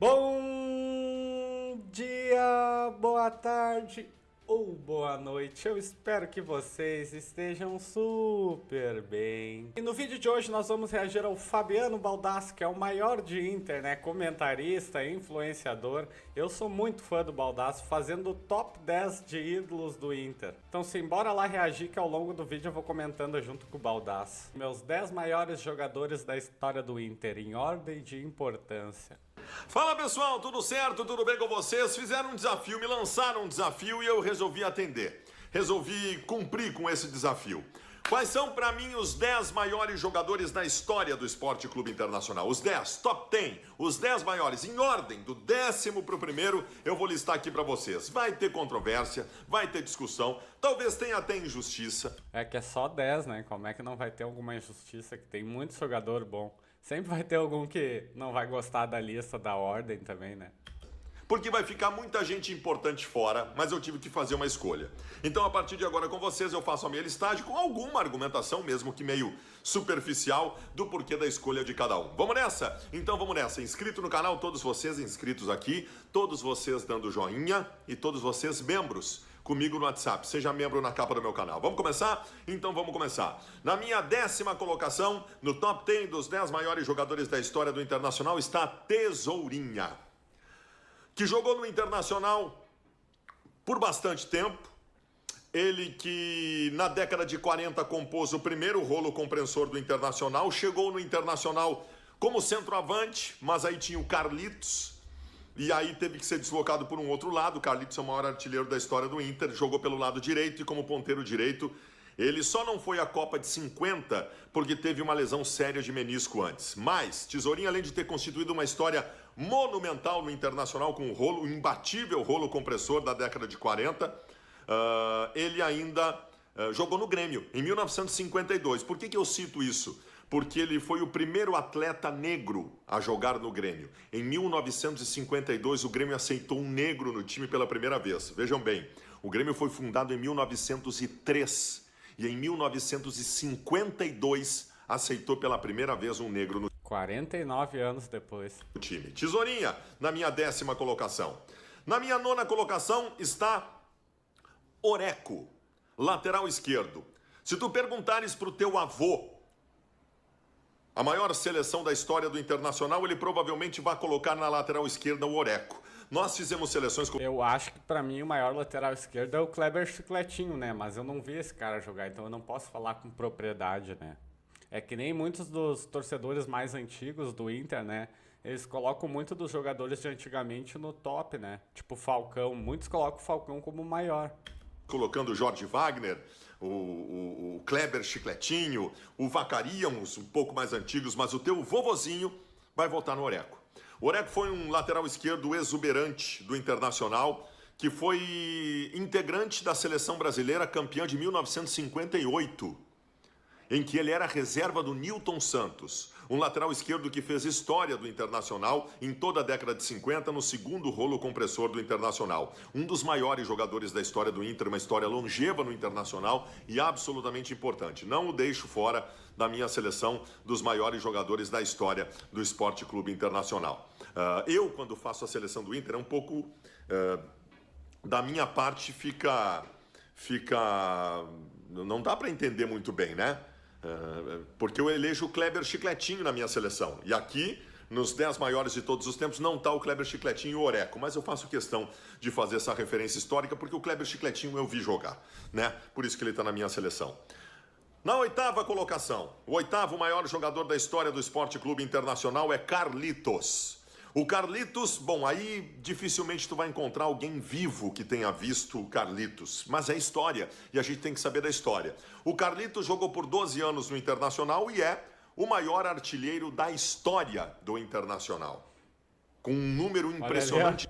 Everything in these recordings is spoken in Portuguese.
Bom dia, boa tarde ou boa noite. Eu espero que vocês estejam super bem. E no vídeo de hoje nós vamos reagir ao Fabiano Baldassi, que é o maior de Inter, né? Comentarista, influenciador. Eu sou muito fã do Baldassi, fazendo o top 10 de ídolos do Inter. Então simbora lá reagir, que ao longo do vídeo eu vou comentando junto com o Baldassi. Meus 10 maiores jogadores da história do Inter, em ordem de importância. Fala pessoal, tudo certo? Tudo bem com vocês? Fizeram um desafio, me lançaram um desafio e eu resolvi atender. Resolvi cumprir com esse desafio. Quais são para mim os 10 maiores jogadores da história do Esporte Clube Internacional? Os 10, top 10, os 10 maiores, em ordem, do 10º pro primeiro, eu vou listar aqui para vocês. Vai ter controvérsia, vai ter discussão, talvez tenha até injustiça. É que é só 10, né? Como é que não vai ter alguma injustiça? Que tem muito jogador bom. Sempre vai ter algum que não vai gostar da lista, da ordem também, né? Porque vai ficar muita gente importante fora, mas eu tive que fazer uma escolha. Então, a partir de agora com vocês, eu faço a minha listagem com alguma argumentação, mesmo que meio superficial, do porquê da escolha de cada um. Vamos nessa? Então vamos nessa. Inscrito no canal, todos vocês inscritos aqui, todos vocês dando joinha e todos vocês membros comigo no WhatsApp. Seja membro na capa do meu canal. Vamos começar? Então vamos começar. Na minha 10ª colocação, no top 10 dos 10 maiores jogadores da história do Internacional, está Tesourinha, que jogou no Internacional por bastante tempo. Ele que na década de 40 compôs o primeiro rolo compressor do Internacional, chegou no Internacional como centroavante, mas aí tinha o Carlitos, e aí teve que ser deslocado por um outro lado. O Carlitos é o maior artilheiro da história do Inter, jogou pelo lado direito e como ponteiro direito. Ele só não foi à Copa de 50 porque teve uma lesão séria de menisco antes. Mas Tesourinha, além de ter constituído uma história monumental no Internacional com o imbatível rolo compressor da década de 40, ele ainda jogou no Grêmio em 1952. Por que eu cito isso? Porque ele foi o primeiro atleta negro a jogar no Grêmio. Em 1952, o Grêmio aceitou um negro no time pela primeira vez. Vejam bem, o Grêmio foi fundado em 1903 e em 1952 aceitou pela primeira vez um negro no 49 anos depois. time. Tesourinha, na minha 10ª colocação. Na minha 9ª colocação está Oreco, lateral esquerdo. Se tu perguntares para o teu avô a maior seleção da história do Internacional, ele provavelmente vai colocar na lateral esquerda o Oreco. Nós fizemos seleções com... Eu acho que pra mim o maior lateral esquerdo é o Kleber Chicletinho, né? Mas eu não vi esse cara jogar, então eu não posso falar com propriedade, né? É que nem muitos dos torcedores mais antigos do Inter, né? Eles colocam muito dos jogadores de antigamente no top, né? Tipo Falcão, muitos colocam o Falcão como o maior. Colocando o Jorge Wagner, o Kleber Chicletinho, o Vacariamos, um pouco mais antigos, mas o teu vovozinho vai votar no Oreco. O Oreco foi um lateral esquerdo exuberante do Internacional, que foi integrante da seleção brasileira campeã de 1958, em que ele era reserva do Nilton Santos, um lateral esquerdo que fez história do Internacional em toda a década de 50, no segundo rolo compressor do Internacional. Um dos maiores jogadores da história do Inter, uma história longeva no Internacional e absolutamente importante. Não o deixo fora da minha seleção dos maiores jogadores da história do Esporte Clube Internacional. Eu, quando faço a seleção do Inter, é um pouco... da minha parte fica... Não dá para entender muito bem, né? Porque eu elejo o Kleber Chicletinho na minha seleção. E aqui, nos 10 maiores de todos os tempos, não está o Kleber Chicletinho e o Oreco. Mas eu faço questão de fazer essa referência histórica, porque o Kleber Chicletinho eu vi jogar, né? Por isso que ele está na minha seleção. Na 8ª colocação, o 8º maior jogador da história do Esporte Clube Internacional é Carlitos. O Carlitos, bom, aí dificilmente tu vai encontrar alguém vivo que tenha visto o Carlitos, mas é história e a gente tem que saber da história. O Carlitos jogou por 12 anos no Internacional e é o maior artilheiro da história do Internacional, com um número impressionante.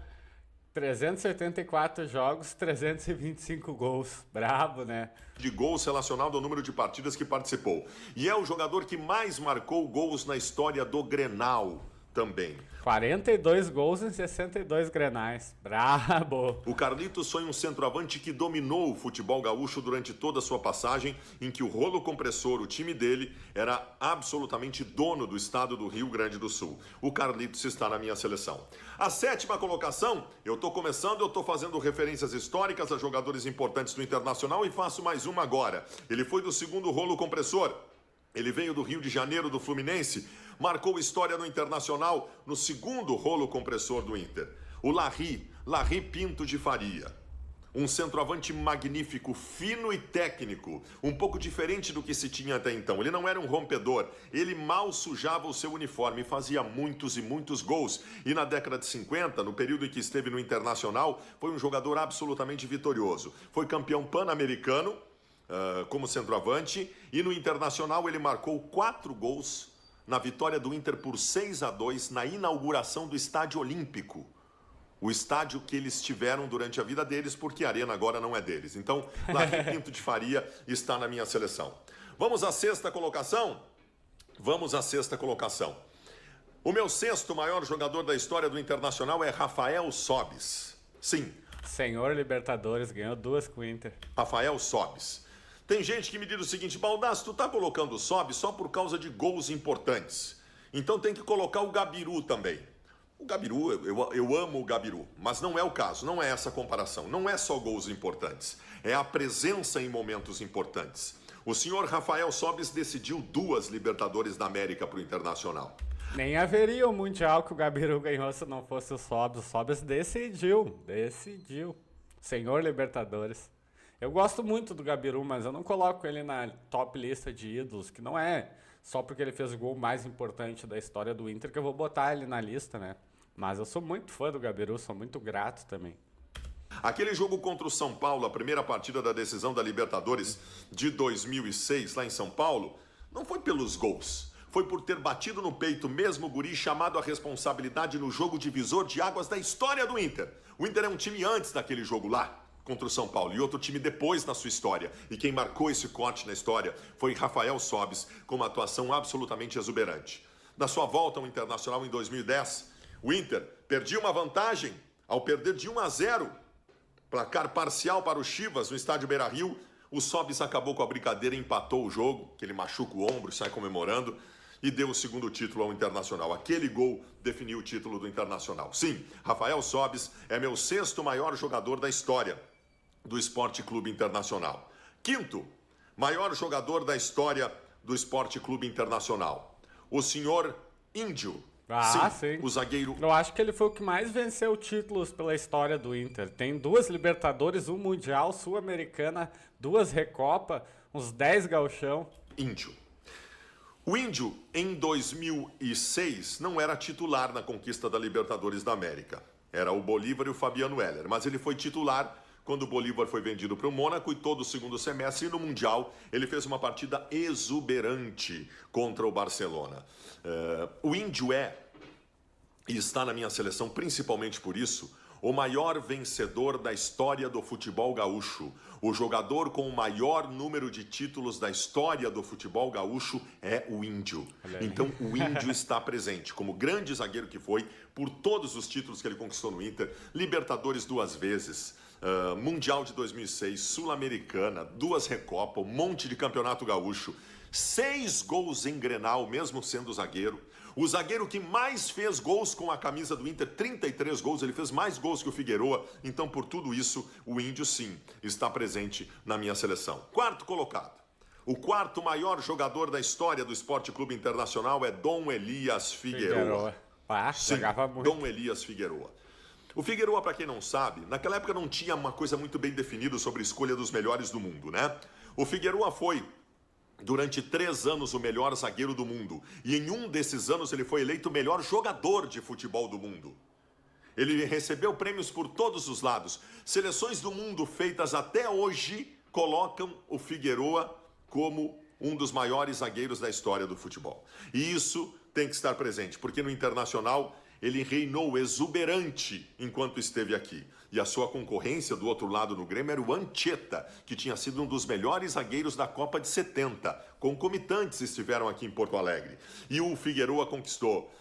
384 jogos, 325 gols. Brabo, né? De gols relacionado ao número de partidas que participou. E é o jogador que mais marcou gols na história do Grenal. também. 42 gols em 62 grenais. Brabo! O Carlitos foi um centroavante que dominou o futebol gaúcho durante toda a sua passagem, em que o rolo compressor, o time dele, era absolutamente dono do estado do Rio Grande do Sul. O Carlitos está na minha seleção. A 7ª colocação, eu estou fazendo referências históricas a jogadores importantes do Internacional e faço mais uma agora. Ele foi do 2º rolo compressor. Ele veio do Rio de Janeiro, do Fluminense, marcou história no Internacional no 2º rolo compressor do Inter. O Larry Pinto de Faria. Um centroavante magnífico, fino e técnico, um pouco diferente do que se tinha até então. Ele não era um rompedor, ele mal sujava o seu uniforme, fazia muitos e muitos gols. E na década de 50, no período em que esteve no Internacional, foi um jogador absolutamente vitorioso. Foi campeão pan-americano, como centroavante, e no Internacional ele marcou 4 gols na vitória do Inter por 6-2 na inauguração do Estádio Olímpico. O estádio que eles tiveram durante a vida deles, porque a arena agora não é deles. Então, Larry Pinto de Faria está na minha seleção. Vamos à 6ª colocação? Vamos à 6ª colocação. O meu 6º maior jogador da história do Internacional é Rafael Sobis. Sim. Senhor Libertadores, ganhou 2 com o Inter. Rafael Sobis. Tem gente que me diz o seguinte: Baldasso, tu tá colocando o Sobis só por causa de gols importantes. Então tem que colocar o Gabiru também. O Gabiru, eu amo o Gabiru, mas não é o caso, não é essa comparação. Não é só gols importantes, é a presença em momentos importantes. O senhor Rafael Sobis decidiu 2 Libertadores da América para o Internacional. Nem haveria o Mundial que o Gabiru ganhou se não fosse o Sobis. O Sobis decidiu. Senhor Libertadores. Eu gosto muito do Gabiru, mas eu não coloco ele na top lista de ídolos, que não é só porque ele fez o gol mais importante da história do Inter que eu vou botar ele na lista, né? Mas eu sou muito fã do Gabiru, sou muito grato também. Aquele jogo contra o São Paulo, a primeira partida da decisão da Libertadores de 2006, lá em São Paulo, não foi pelos gols. Foi por ter batido no peito mesmo o guri chamado a responsabilidade no jogo divisor de águas da história do Inter. O Inter é um time antes daquele jogo lá, contra o São Paulo, e outro time depois na sua história. E quem marcou esse corte na história foi Rafael Sobis, com uma atuação absolutamente exuberante. Na sua volta ao Internacional em 2010, o Inter perdia uma vantagem ao perder de 1-0, placar parcial para o Chivas no estádio Beira-Rio. O Sobis acabou com a brincadeira e empatou o jogo, que ele machuca o ombro e sai comemorando, e deu o 2º título ao Internacional. Aquele gol definiu o título do Internacional. Sim, Rafael Sobis é meu 6º maior jogador da história do Esporte Clube Internacional. 5º maior jogador da história do Esporte Clube Internacional, o senhor Índio. Sim. O zagueiro. Eu acho que ele foi o que mais venceu títulos pela história do Inter. Tem 2 Libertadores, 1 Mundial, Sul-Americana, 2 Recopa, uns 10 gauchão. Índio. O Índio, em 2006, não era titular na conquista da Libertadores da América. Era o Bolívar e o Fabiano Heller, mas ele foi titular quando o Bolívar foi vendido para o Mônaco, e todo o 2º semestre, e no Mundial ele fez uma partida exuberante contra o Barcelona. O Índio e está na minha seleção principalmente por isso, o maior vencedor da história do futebol gaúcho. O jogador com o maior número de títulos da história do futebol gaúcho é o Índio. Então o Índio está presente como grande zagueiro que foi, por todos os títulos que ele conquistou no Inter, Libertadores 2 vezes, Mundial de 2006, Sul-Americana, 2 Recopa, um monte de campeonato gaúcho, 6 gols em Grenal, mesmo sendo zagueiro. O zagueiro que mais fez gols com a camisa do Inter, 33 gols, ele fez mais gols que o Figueroa. Então, por tudo isso, o Índio, sim, está presente na minha seleção. 4º colocado. O 4º maior jogador da história do Esporte Clube Internacional é Dom Elias Figueroa. Jogava muito. Dom Elias Figueroa. O Figueroa, para quem não sabe, naquela época não tinha uma coisa muito bem definida sobre a escolha dos melhores do mundo, né? O Figueroa foi, durante 3 anos, o melhor zagueiro do mundo. E em um desses anos ele foi eleito o melhor jogador de futebol do mundo. Ele recebeu prêmios por todos os lados. Seleções do mundo feitas até hoje colocam o Figueroa como um dos maiores zagueiros da história do futebol. E isso tem que estar presente, porque no Internacional ele reinou exuberante enquanto esteve aqui. E a sua concorrência do outro lado no Grêmio era o Anchieta, que tinha sido um dos melhores zagueiros da Copa de 70. Concomitantes estiveram aqui em Porto Alegre. E o Figueroa conquistou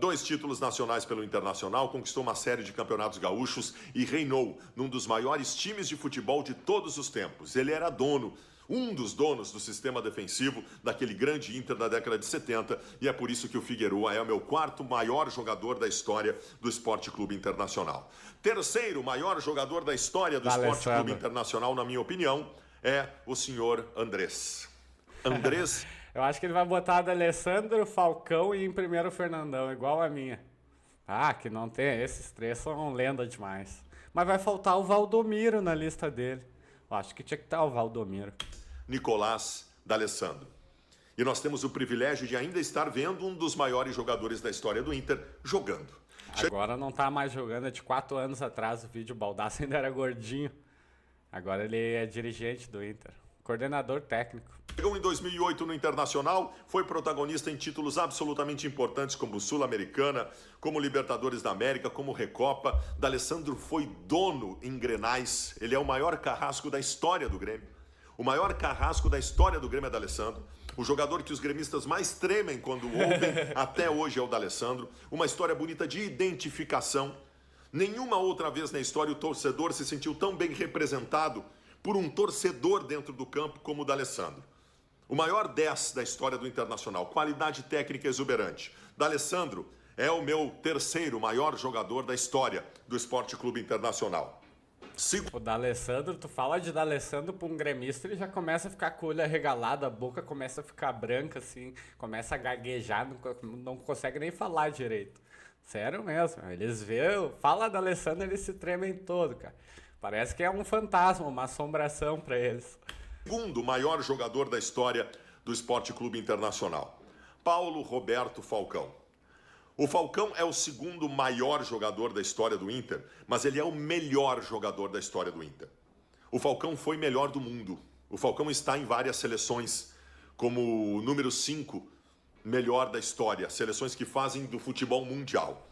2 títulos nacionais pelo Internacional, conquistou uma série de campeonatos gaúchos e reinou num dos maiores times de futebol de todos os tempos. Ele era um dos donos do sistema defensivo daquele grande Inter da década de 70, e é por isso que o Figueroa é o meu 4º maior jogador da história do Esporte Clube Internacional. 3º maior jogador da história do Esporte Clube Internacional, na minha opinião, é o senhor Andrés. Andrés... Eu acho que ele vai botar D'Alessandro, Falcão e em primeiro o Fernandão, igual a minha. Ah, que não tem, esses 3 são lenda demais. Mas vai faltar o Valdomiro na lista dele. Eu acho que tinha que estar o Valdomiro. Nicolás D'Alessandro. E nós temos o privilégio de ainda estar vendo um dos maiores jogadores da história do Inter jogando. Agora não tá mais jogando, é de 4 anos atrás o vídeo, o Baldassi ainda era gordinho. Agora ele é dirigente do Inter, coordenador técnico. Chegou em 2008 no Internacional, foi protagonista em títulos absolutamente importantes como Sul-Americana, como Libertadores da América, como Recopa. D'Alessandro foi dono em Grenais, ele é o maior carrasco da história do Grêmio. O maior carrasco da história do Grêmio é D'Alessandro. O jogador que os gremistas mais tremem quando ouvem, até hoje é o D'Alessandro. Uma história bonita de identificação. Nenhuma outra vez na história o torcedor se sentiu tão bem representado por um torcedor dentro do campo como o D'Alessandro. O maior 10 da história do Internacional, qualidade técnica exuberante. D'Alessandro é o meu 3º maior jogador da história do Esporte Clube Internacional. O D'Alessandro, tu fala de D'Alessandro pra um gremista, ele já começa a ficar com o olho arregalado, a boca começa a ficar branca, assim, começa a gaguejar, não consegue nem falar direito. Sério mesmo, eles vêem, fala D'Alessandro, eles se tremem todo, cara. Parece que é um fantasma, uma assombração pra eles. 2º maior jogador da história do Esporte Clube Internacional, Paulo Roberto Falcão. O Falcão é o 2º maior jogador da história do Inter, mas ele é o melhor jogador da história do Inter. O Falcão foi melhor do mundo. O Falcão está em várias seleções, como o número 5 melhor da história, seleções que fazem do futebol mundial.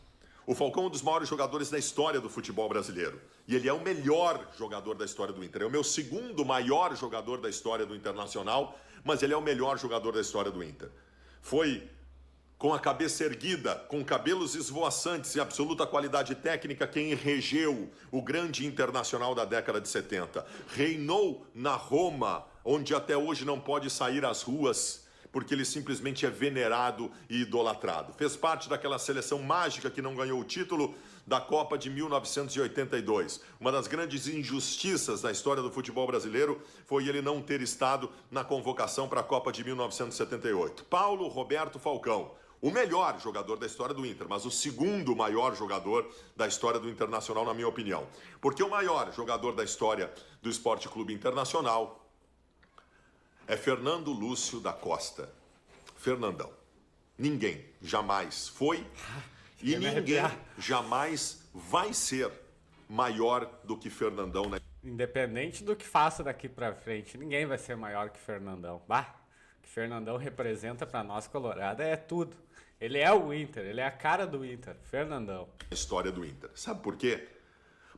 O Falcão é um dos maiores jogadores da história do futebol brasileiro. E ele é o melhor jogador da história do Inter. É o meu 2º maior jogador da história do Internacional, mas ele é o melhor jogador da história do Inter. Foi com a cabeça erguida, com cabelos esvoaçantes e absoluta qualidade técnica quem regeu o grande Internacional da década de 70. Reinou na Roma, onde até hoje não pode sair às ruas, porque ele simplesmente é venerado e idolatrado. Fez parte daquela seleção mágica que não ganhou o título da Copa de 1982. Uma das grandes injustiças da história do futebol brasileiro foi ele não ter estado na convocação para a Copa de 1978. Paulo Roberto Falcão, o melhor jogador da história do Inter, mas o 2º maior jogador da história do Internacional, na minha opinião. Porque o maior jogador da história do Esporte Clube Internacional é Fernando Lúcio da Costa. Fernandão. Ninguém jamais foi e ninguém jamais vai ser maior do que Fernandão. Independente do que faça daqui pra frente, ninguém vai ser maior que Fernandão. Bah, o que Fernandão representa pra nós colorado é tudo. Ele é o Inter, ele é a cara do Inter, Fernandão. A história do Inter. Sabe por quê?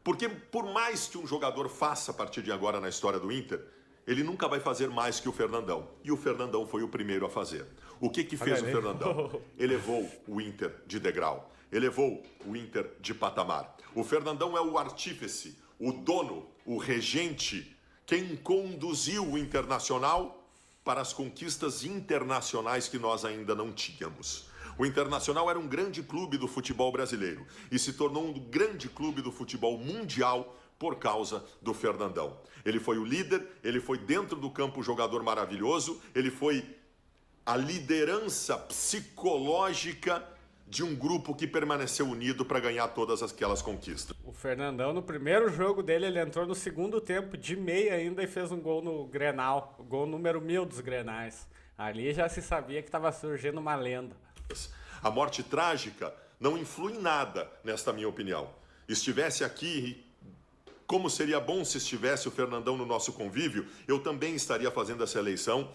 Porque por mais que um jogador faça a partir de agora na história do Inter, ele nunca vai fazer mais que o Fernandão. E o Fernandão foi o primeiro a fazer. O que fez o Fernandão? Elevou o Inter de degrau. Elevou o Inter de patamar. O Fernandão é o artífice, o dono, o regente, quem conduziu o Internacional para as conquistas internacionais que nós ainda não tínhamos. O Internacional era um grande clube do futebol brasileiro e se tornou um grande clube do futebol mundial por causa do Fernandão. Ele foi o líder, ele foi dentro do campo um jogador maravilhoso, ele foi a liderança psicológica de um grupo que permaneceu unido para ganhar todas aquelas conquistas. O Fernandão, no primeiro jogo dele, ele entrou no segundo tempo, de meia ainda, e fez um gol no Grenal, o gol número 1000 dos Grenais. Ali já se sabia que estava surgindo uma lenda. A morte trágica não influi em nada, nesta minha opinião. Estivesse aqui, como seria bom se estivesse o Fernandão no nosso convívio, eu também estaria fazendo essa eleição,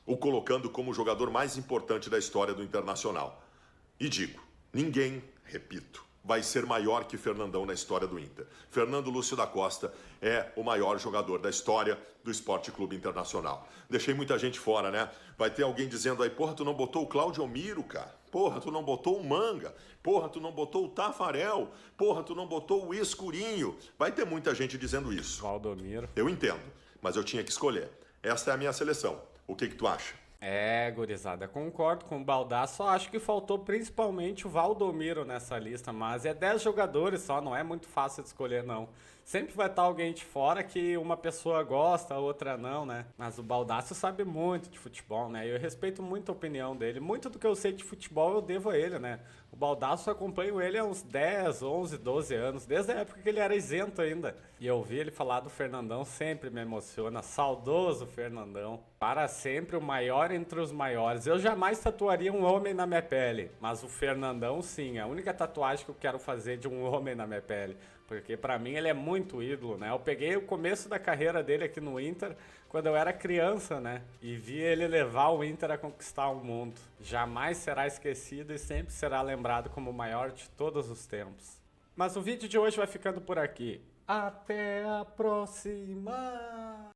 o colocando como o jogador mais importante da história do Internacional. E digo, ninguém, repito, vai ser maior que Fernandão na história do Inter. Fernando Lúcio da Costa é o maior jogador da história do Esporte Clube Internacional. Deixei muita gente fora, né? Vai ter alguém dizendo aí, porra, tu não botou o Claudio Miro, cara? Porra, tu não botou o Manga. Porra, tu não botou o Tafarel. Porra, tu não botou o Escurinho. Vai ter muita gente dizendo isso. Valdomiro. Eu entendo, mas eu tinha que escolher. Esta é a minha seleção. O que tu acha? Gurizada, concordo com o Baldasso, só acho que faltou principalmente o Valdomiro nessa lista, mas é 10 jogadores só, não é muito fácil de escolher não. Sempre vai estar alguém de fora que uma pessoa gosta, a outra não, né? Mas o Baldasso sabe muito de futebol, né? Eu respeito muito a opinião dele, muito do que eu sei de futebol eu devo a ele, né? O Baldasso, eu acompanho ele há uns 10, 11, 12 anos, desde a época que ele era isento ainda. E eu ouvir ele falar do Fernandão sempre me emociona, saudoso Fernandão. Para sempre o maior entre os maiores. Eu jamais tatuaria um homem na minha pele, mas o Fernandão sim, a única tatuagem que eu quero fazer de um homem na minha pele. Porque pra mim ele é muito ídolo, né? Eu peguei o começo da carreira dele aqui no Inter, quando eu era criança, né? E vi ele levar o Inter a conquistar o mundo. Jamais será esquecido e sempre será lembrado como o maior de todos os tempos. Mas o vídeo de hoje vai ficando por aqui. Até a próxima!